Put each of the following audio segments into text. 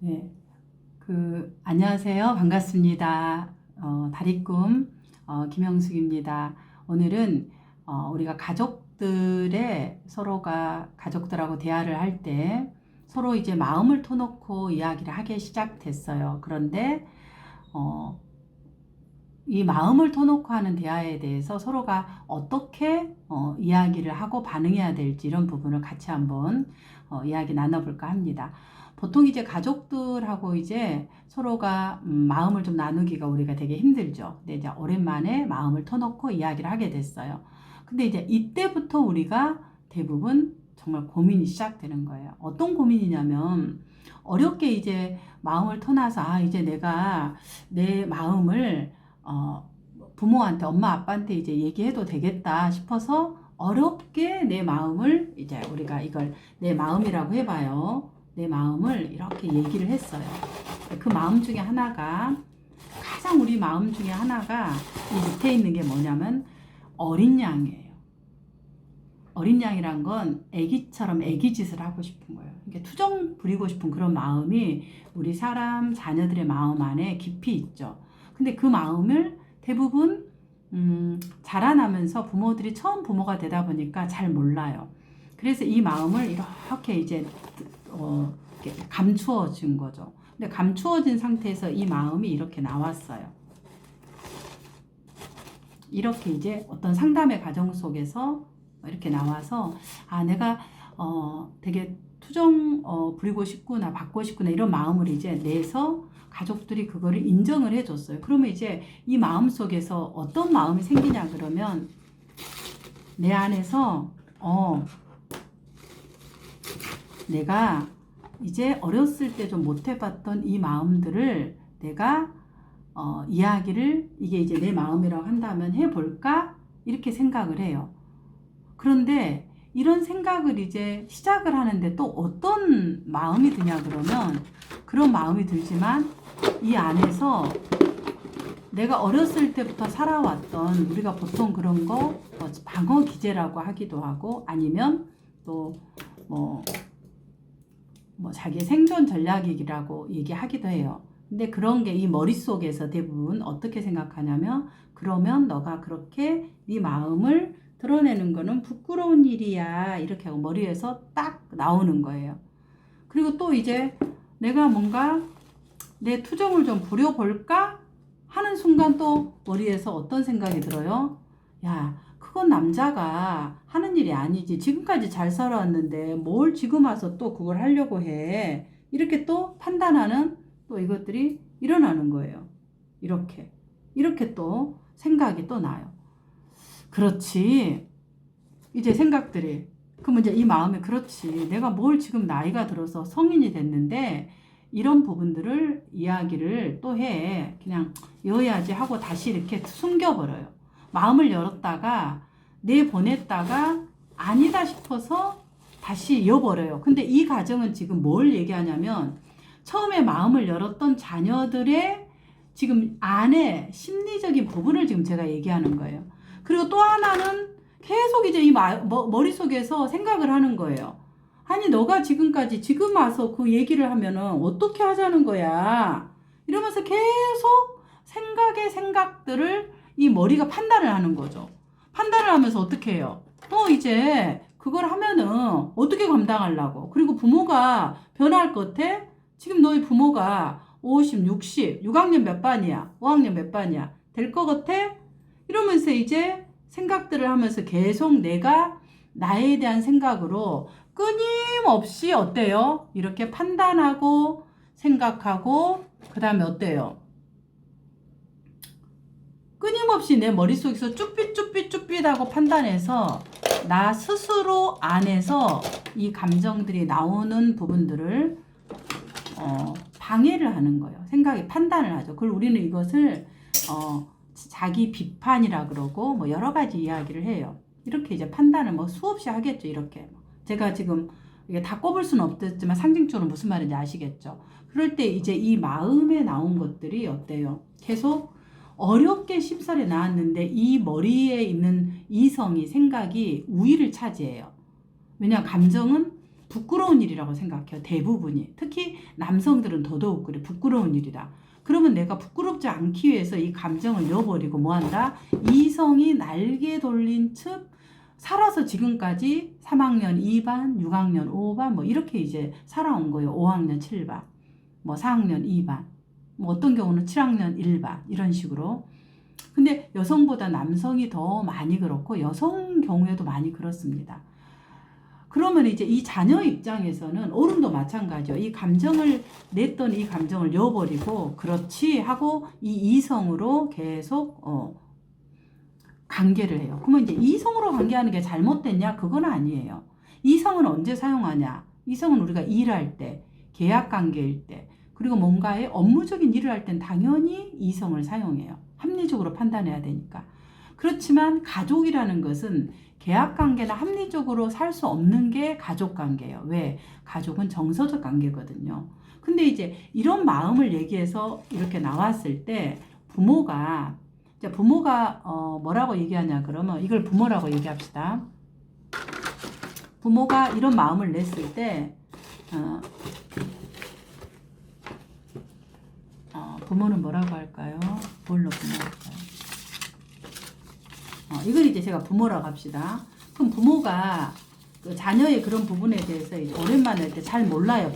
네, 안녕하세요. 반갑습니다. 다리꿈 김영숙입니다. 오늘은 우리가 서로가 가족들하고 대화를 할 때 서로 이제 마음을 터놓고 이야기를 하기 시작됐어요. 그런데 어, 이 마음을 터놓고 하는 대화에 대해서 서로가 어떻게 이야기를 하고 반응해야 될지 이런 부분을 같이 한번 이야기 나눠볼까 합니다. 보통 이제 가족들하고 이제 서로가 마음을 좀 나누기가 우리가 되게 힘들죠. 근데 이제 오랜만에 마음을 터놓고 이야기를 하게 됐어요. 근데 이제 이때부터 우리가 대부분 정말 고민이 시작되는 거예요. 어떤 고민이냐면 어렵게 이제 마음을 터놔서 이제 내가 내 마음을 부모한테, 엄마, 아빠한테 이제 얘기해도 되겠다 싶어서 어렵게 내 마음을 이제 우리가 이걸 내 마음이라고 해봐요. 내 마음을 이렇게 얘기를 했어요. 그 마음 중에 하나가, 가장 우리 마음 중에 하나가 이 밑에 있는 게 뭐냐면 어린 양이에요. 어린 양이란 건 애기처럼 애기짓을 하고 싶은 거예요. 그러니까 투정 부리고 싶은 그런 마음이 우리 사람, 자녀들의 마음 안에 깊이 있죠. 근데 그 마음을 대부분 자라나면서 부모들이 처음 부모가 되다 보니까 잘 몰라요. 그래서 이 마음을 이렇게 이제 이렇게 감추어진 거죠. 근데 감추어진 상태에서 이 마음이 이렇게 나왔어요. 이렇게 이제 어떤 상담의 과정 속에서 이렇게 나와서 내가 되게 투정 부리고 싶구나, 받고 싶구나 이런 마음을 이제 내서 가족들이 그거를 인정을 해줬어요. 그러면 이제 이 마음 속에서 어떤 마음이 생기냐 그러면 내 안에서 내가 이제 어렸을 때 좀 못해봤던 이 마음들을 내가 이야기를 이게 이제 내 마음이라고 한다면 해볼까 이렇게 생각을 해요. 그런데 이런 생각을 이제 시작을 하는데 또 어떤 마음이 드냐 그러면 그런 마음이 들지만 이 안에서 내가 어렸을 때부터 살아왔던 우리가 보통 그런 거 방어 기제라고 하기도 하고 아니면 또 자기 생존 전략이라고 얘기하기도 해요. 근데 그런 게 이 머릿속에서 대부분 어떻게 생각하냐면 그러면 너가 그렇게 네 마음을 드러내는 거는 부끄러운 일이야 이렇게 하고 머리에서 딱 나오는 거예요. 그리고 또 이제 내가 뭔가 내 투정을 좀 부려볼까 하는 순간 또 머리에서 어떤 생각이 들어요? 야, 그건 남자가 하는 일이 아니지. 지금까지 잘 살아왔는데 뭘 지금 와서 또 그걸 하려고 해. 이렇게 또 판단하는 또 이것들이 일어나는 거예요. 이렇게 또 생각이 또 나요. 그렇지. 이제 생각들이. 그러면 이제 이 마음에 그렇지. 내가 뭘 지금 나이가 들어서 성인이 됐는데 이런 부분들을 이야기를 또 해. 그냥 여야지 하고 다시 이렇게 숨겨버려요. 마음을 열었다가 내보냈다가 아니다 싶어서 다시 여버려요. 근데 이 과정은 지금 뭘 얘기하냐면 처음에 마음을 열었던 자녀들의 지금 안에 심리적인 부분을 지금 제가 얘기하는 거예요. 그리고 또 하나는 계속 이제 이 머릿속에서 생각을 하는 거예요. 아니 너가 지금까지 지금 와서 그 얘기를 하면은 어떻게 하자는 거야. 이러면서 계속 생각의 생각들을 이 머리가 판단을 하는 거죠. 판단을 하면서 어떻게 해요? 이제 그걸 하면은 어떻게 감당하려고. 그리고 부모가 변할 것 같아? 지금 너희 부모가 50, 60, 6학년 몇 반이야? 5학년 몇 반이야? 될 것 같아? 이러면서 이제 생각들을 하면서 계속 내가 나에 대한 생각으로 끊임없이 어때요? 이렇게 판단하고 생각하고 그 다음에 어때요? 끊임없이 내 머릿속에서 쭈삣쭈삣쭈삣하고 판단해서 나 스스로 안에서 이 감정들이 나오는 부분들을 방해를 하는 거예요. 생각이 판단을 하죠. 그걸 우리는 이것을 자기 비판이라 그러고 뭐 여러 가지 이야기를 해요. 이렇게 이제 판단을 뭐 수없이 하겠죠. 이렇게 제가 지금 이게 다 꼽을 수는 없겠지만 상징적으로 무슨 말인지 아시겠죠. 그럴 때 이제 이 마음에 나온 것들이 어때요? 계속 어렵게 쉽사리 나왔는데 이 머리에 있는 이성이 생각이 우위를 차지해요. 왜냐 감정은 부끄러운 일이라고 생각해요. 대부분이. 특히 남성들은 더더욱 그래. 부끄러운 일이다. 그러면 내가 부끄럽지 않기 위해서 이 감정을 넣어버리고 뭐한다? 이성이 날개 돌린 측 살아서 지금까지 3학년 2반, 6학년 5반 뭐 이렇게 이제 살아온 거예요. 5학년 7반, 뭐 4학년 2반, 뭐 어떤 경우는 7학년 1반 이런 식으로. 근데 여성보다 남성이 더 많이 그렇고 여성 경우에도 많이 그렇습니다. 그러면 이제 이 자녀 입장에서는 어른도 마찬가지요. 이 감정을 냈던 이 감정을 넣어버리고 그렇지 하고 이 이성으로 계속 관계를 해요. 그러면 이제 이성으로 관계하는 게 잘못됐냐? 그건 아니에요. 이성은 언제 사용하냐? 이성은 우리가 일할 때, 계약 관계일 때, 그리고 뭔가의 업무적인 일을 할 땐 당연히 이성을 사용해요. 합리적으로 판단해야 되니까. 그렇지만 가족이라는 것은 계약 관계나 합리적으로 살 수 없는 게 가족 관계예요. 왜? 가족은 정서적 관계거든요. 근데 이제 이런 마음을 얘기해서 이렇게 나왔을 때 부모가 뭐라고 얘기하냐 그러면 이걸 부모라고 얘기합시다. 부모가 이런 마음을 냈을 때 부모는 뭐라고 할까요? 뭘로 부모할까요? 이걸 이제 제가 부모라고 합시다. 그럼 부모가 그 자녀의 그런 부분에 대해서 이제 오랜만에 할 때 잘 몰라요.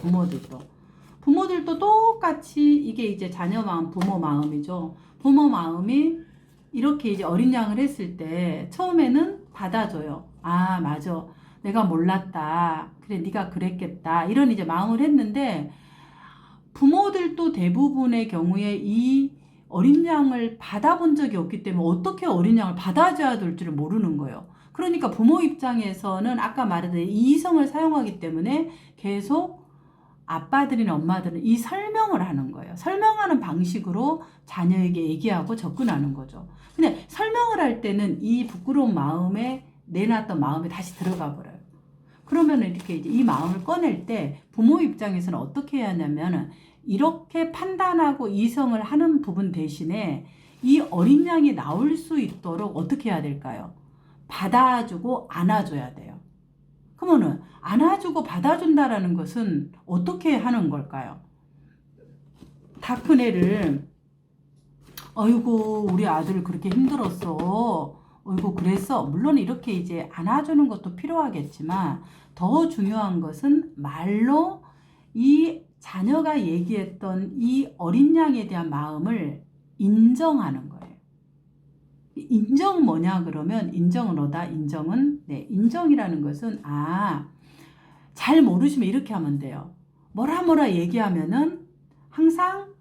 부모들도 똑같이 이게 이제 자녀 마음, 부모 마음이죠. 부모 마음이 이렇게 이제 어린 양을 했을 때 처음에는 받아줘요. 아, 맞아. 내가 몰랐다. 그래, 네가 그랬겠다. 이런 이제 마음을 했는데 부모들도 대부분의 경우에 이 어린 양을 받아본 적이 없기 때문에 어떻게 어린 양을 받아줘야 될 줄을 모르는 거예요. 그러니까 부모 입장에서는 아까 말했던 이성을 사용하기 때문에 계속 아빠들이나 엄마들은 이 설명을 하는 거예요. 설명하는 방식으로 자녀에게 얘기하고 접근하는 거죠. 근데 설명을 할 때는 이 부끄러운 마음에 내놨던 마음에 다시 들어가 버려요. 그러면 이렇게 이제 이 마음을 꺼낼 때 부모 입장에서는 어떻게 해야 하냐면 이렇게 판단하고 이성을 하는 부분 대신에 이 어린 양이 나올 수 있도록 어떻게 해야 될까요? 받아주고 안아줘야 돼요. 그러면은 안아주고 받아준다라는 것은 어떻게 하는 걸까요? 다 큰 애를 어이구 우리 아들 그렇게 힘들었어. 어이구 그랬어. 물론 이렇게 이제 안아주는 것도 필요하겠지만 더 중요한 것은 말로 이 자녀가 얘기했던 이 어린 양에 대한 마음을 인정하는 거예요. 인정은 뭐냐 그러면 인정은 뭐다? 인정이라는 것은 잘 모르시면 이렇게 하면 돼요. 뭐라 얘기하면은 항상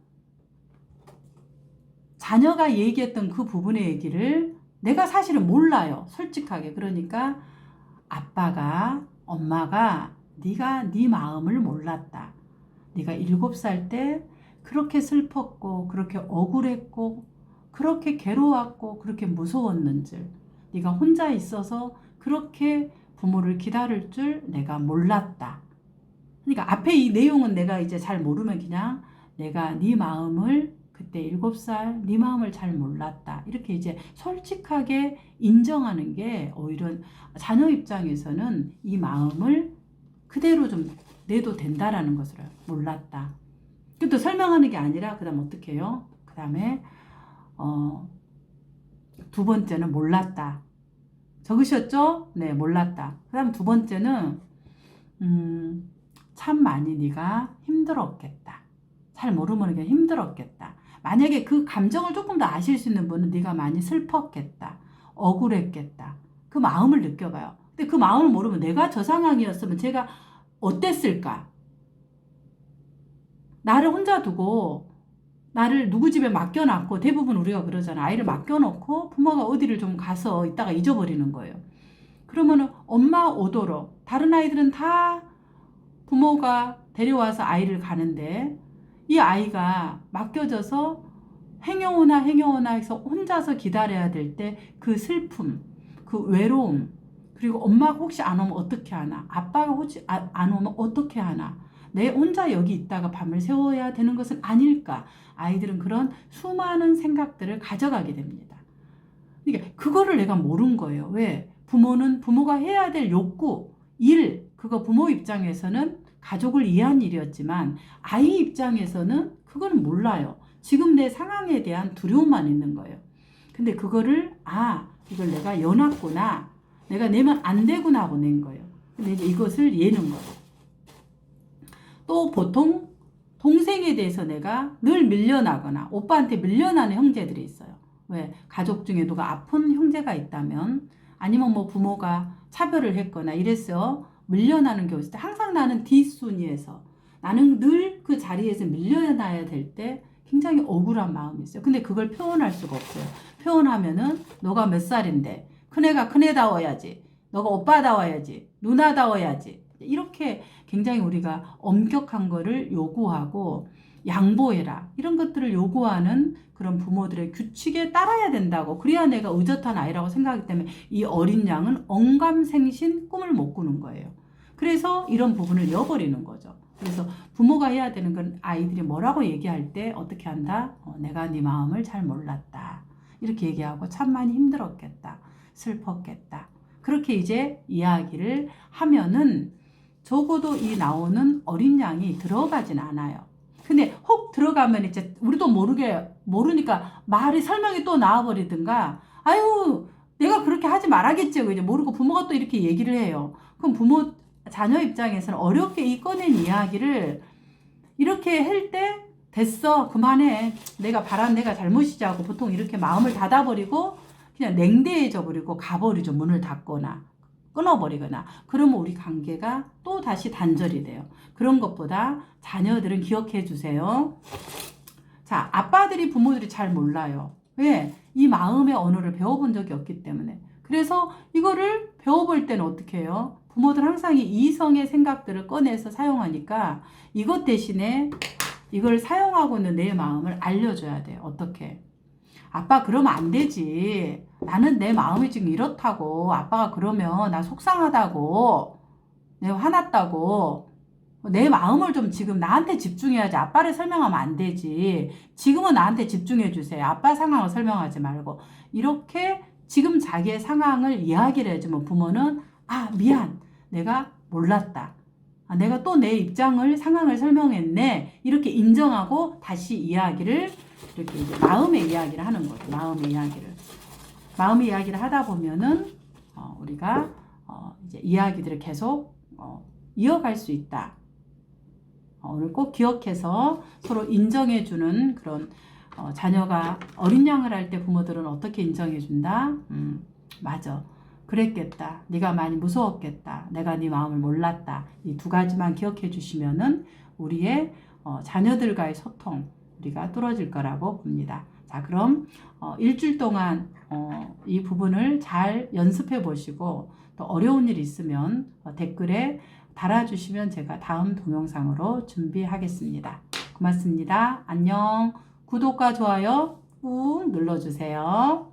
자녀가 얘기했던 그 부분의 얘기를 내가 사실은 몰라요. 솔직하게. 그러니까 아빠가 엄마가 네가 네 마음을 몰랐다. 네가 7살 때 그렇게 슬펐고 그렇게 억울했고 그렇게 괴로웠고 그렇게 무서웠는 줄 네가 혼자 있어서 그렇게 부모를 기다릴 줄 내가 몰랐다. 그러니까 앞에 이 내용은 내가 이제 잘 모르면 그냥 내가 네 마음을 그때 7살 네 마음을 잘 몰랐다. 이렇게 이제 솔직하게 인정하는 게 오히려 자녀 입장에서는 이 마음을 그대로 좀 내도 된다라는 것을 몰랐다. 또 설명하는 게 아니라 그 다음 어떻게 해요? 그 다음에 두 번째는 몰랐다. 적으셨죠? 네, 몰랐다. 그 다음 두 번째는 참 많이 네가 힘들었겠다. 잘 모르면 그냥 힘들었겠다. 만약에 그 감정을 조금 더 아실 수 있는 분은 네가 많이 슬펐겠다. 억울했겠다. 그 마음을 느껴봐요. 근데 그 마음을 모르면 내가 저 상황이었으면 제가 어땠을까? 나를 혼자 두고 나를 누구 집에 맡겨놨고 대부분 우리가 그러잖아. 아이를 맡겨놓고 부모가 어디를 좀 가서 있다가 잊어버리는 거예요. 그러면은 엄마 오도록 다른 아이들은 다 부모가 데려와서 아이를 가는데 이 아이가 맡겨져서 행여오나 해서 혼자서 기다려야 될 때 그 슬픔, 그 외로움, 그리고 엄마가 혹시 안 오면 어떻게 하나, 아빠가 혹시 안 오면 어떻게 하나, 내 혼자 여기 있다가 밤을 새워야 되는 것은 아닐까. 아이들은 그런 수많은 생각들을 가져가게 됩니다. 그러니까 그거를 내가 모른 거예요. 왜? 부모가 해야 될 욕구, 일, 그거 부모 입장에서는 가족을 이해한 일이었지만 아이 입장에서는 그거는 몰라요. 지금 내 상황에 대한 두려움만 있는 거예요. 근데 그거를 이걸 내가 연았구나, 내가 내면 안 되구나 하고 낸 거예요. 근데 이제 이것을 예는 거예요. 또 보통 동생에 대해서 내가 늘 밀려나거나 오빠한테 밀려나는 형제들이 있어요. 왜? 가족 중에 누가 아픈 형제가 있다면, 아니면 뭐 부모가 차별을 했거나 이래서 밀려나는 경우 있을 때 항상 나는 뒷순위에서, 나는 늘 그 자리에서 밀려나야 될 때 굉장히 억울한 마음이 있어요. 근데 그걸 표현할 수가 없어요. 표현하면은 너가 몇 살인데 큰애가 큰애다워야지, 너가 오빠다워야지, 누나다워야지, 이렇게 굉장히 우리가 엄격한 거를 요구하고 양보해라, 이런 것들을 요구하는 그런 부모들의 규칙에 따라야 된다고, 그래야 내가 의젓한 아이라고 생각하기 때문에 이 어린 양은 언감생신 꿈을 못 꾸는 거예요. 그래서 이런 부분을 잃어버리는 거죠. 그래서 부모가 해야 되는 건 아이들이 뭐라고 얘기할 때 어떻게 한다? 내가 네 마음을 잘 몰랐다, 이렇게 얘기하고 참 많이 힘들었겠다, 슬펐겠다, 그렇게 이제 이야기를 하면은 적어도 이 나오는 어린 양이 들어가진 않아요. 근데 혹 들어가면 이제 우리도 모르니까 말이 설명이 또 나와버리든가, 아유 내가 그렇게 하지 말아야겠지, 이제 모르고 부모가 또 이렇게 얘기를 해요. 그럼 자녀 입장에서는 어렵게 이 꺼낸 이야기를 이렇게 할 때 됐어, 그만해, 내가 잘못이지 하고 보통 이렇게 마음을 닫아버리고 그냥 냉대해져 버리고 가버리죠. 문을 닫거나 끊어버리거나. 그러면 우리 관계가 또 다시 단절이 돼요. 그런 것보다 자녀들은 기억해 주세요. 자, 아빠들이 부모들이 잘 몰라요. 왜? 이 마음의 언어를 배워본 적이 없기 때문에. 그래서 이거를 배워볼 때는 어떻게 해요? 부모들 항상 이 이성의 생각들을 꺼내서 사용하니까 이것 대신에 이걸 사용하고 있는 내 마음을 알려줘야 돼요. 어떻게? 아빠 그러면 안 되지. 나는 내 마음이 지금 이렇다고. 아빠가 그러면 나 속상하다고, 내가 화났다고. 내 마음을 좀 지금 나한테 집중해야지. 아빠를 설명하면 안 되지. 지금은 나한테 집중해 주세요. 아빠 상황을 설명하지 말고. 이렇게 지금 자기의 상황을 이야기를 해주면 부모는 미안, 내가 몰랐다, 내가 또 내 상황을 설명했네, 이렇게 인정하고 다시 이야기를, 이렇게 이제 마음의 이야기를 하는 거죠. 마음의 이야기를 하다 보면은 우리가 이제 이야기들을 계속 이어갈 수 있다. 오늘 꼭 기억해서 서로 인정해주는 그런, 자녀가 어린 양을 할 때 부모들은 어떻게 인정해준다? 맞아, 그랬겠다, 네가 많이 무서웠겠다, 내가 네 마음을 몰랐다, 이 두 가지만 기억해 주시면은 우리의 자녀들과의 소통, 우리가 뚫어질 거라고 봅니다. 자, 그럼 일주일 동안 이 부분을 잘 연습해 보시고, 또 어려운 일 있으면 댓글에 달아주시면 제가 다음 동영상으로 준비하겠습니다. 고맙습니다. 안녕. 구독과 좋아요 꾹 눌러주세요.